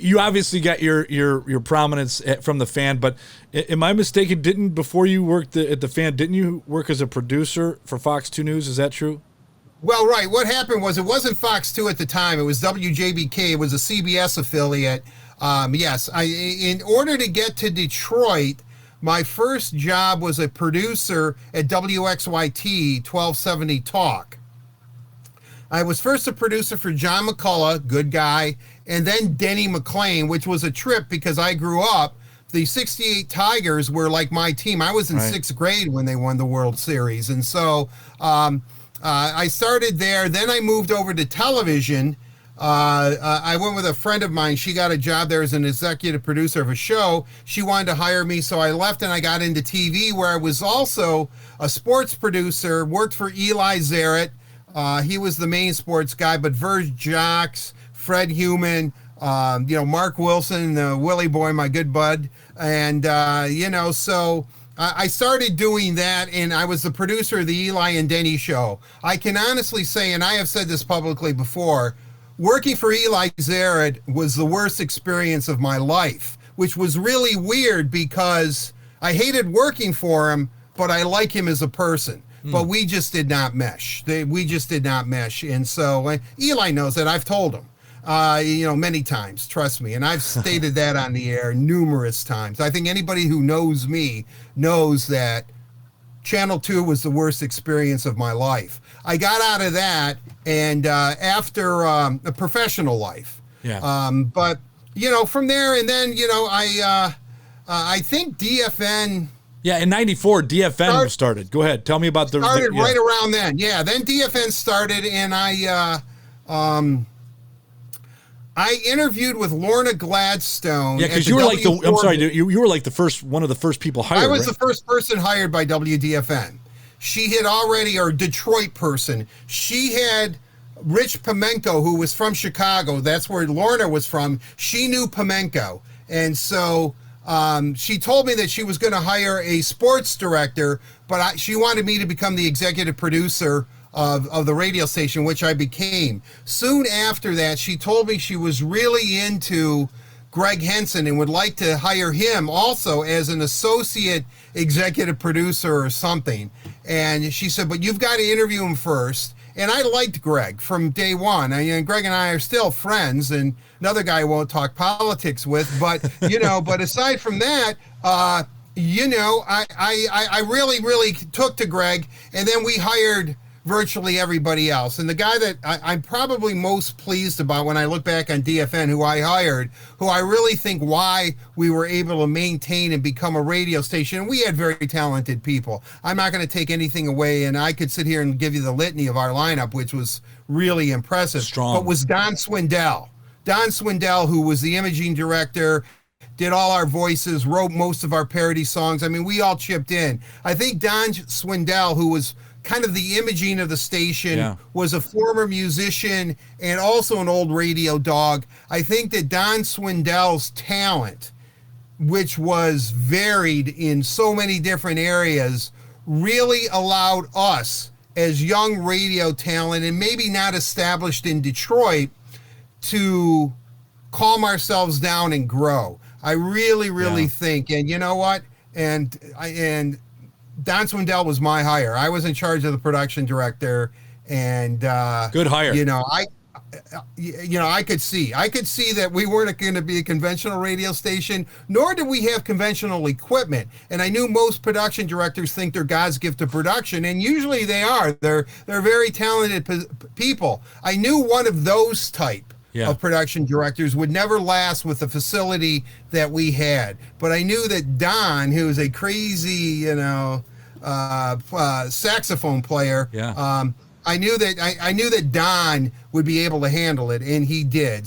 you obviously got your prominence from the Fan, but am I mistaken? Before you worked at the Fan, didn't you work as a producer for Fox 2 News? Is that true? Well, right. What happened was it wasn't Fox 2 at the time. It was WJBK. It was a CBS affiliate. Yes, in order to get to Detroit, my first job was a producer at WXYT 1270 Talk. I was first a producer for John McCullough, good guy, and then Denny McClain, which was a trip because I grew up. The 68 Tigers were like my team. I was in sixth grade when they won the World Series. And so I started there. Then I moved over to television. I went with a friend of mine. She got a job there as an executive producer of a show. She wanted to hire me, so I left and I got into TV, where I was also a sports producer, worked for Eli Zaret. He was the main sports guy, but Verge Jocks, Fred Heumann, Mark Wilson, Willie Boy, my good bud. And, so I started doing that, and I was the producer of the Eli and Denny show. I can honestly say, and I have said this publicly before, working for Eli Zaret was the worst experience of my life, which was really weird because I hated working for him, but I like him as a person. But we just did not mesh. We just did not mesh. And so Eli knows that. I've told him, many times, trust me. And I've stated that on the air numerous times. I think anybody who knows me knows that Channel 2 was the worst experience of my life. I got out of that and after a professional life. Yeah. But, from there, and then, I think DFN... Yeah, in 94, DFN started. Go ahead. Tell me about the... Started right around then. Yeah, then DFN started, and I interviewed with Lorna Gladstone. Yeah, because you were like you were like one of the first people hired. I was the first person hired by WDFN. She had already, or Detroit person, she had Rich Pimenko, who was from Chicago. That's where Lorna was from. She knew Pimenko. And so... she told me that she was going to hire a sports director, but she wanted me to become the executive producer of the radio station, which I became. Soon after that, she told me she was really into Greg Henson and would like to hire him also as an associate executive producer or something. And she said, but you've got to interview him first. And I liked Greg from day one. Greg and I are still friends, and another guy I won't talk politics with. But, but aside from that, I really, really took to Greg. And then we hired virtually everybody else. And the guy that I'm probably most pleased about when I look back on DFN, who I hired, who I really think why we were able to maintain and become a radio station. And we had very talented people. I'm not going to take anything away, and I could sit here and give you the litany of our lineup, which was really impressive. Strong. But was Don Swindell. Don Swindell, who was the imaging director, did all our voices, wrote most of our parody songs. I mean, we all chipped in. I think Don Swindell, who was kind of the imaging of the station, was a former musician and also an old radio dog. I think that Don Swindell's talent, which was varied in so many different areas, really allowed us as young radio talent and maybe not established in Detroit to calm ourselves down and grow. I really, really think, and you know what? And Don Swindell was my hire. I was in charge of the production director, and good hire. I could see that we weren't going to be a conventional radio station, nor did we have conventional equipment. And I knew most production directors think they're God's gift to production, and usually they are. They're very talented people. I knew one of those type of production directors would never last with the facility that we had. But I knew that Don, who was a crazy, saxophone player, I knew that Don would be able to handle it, and he did.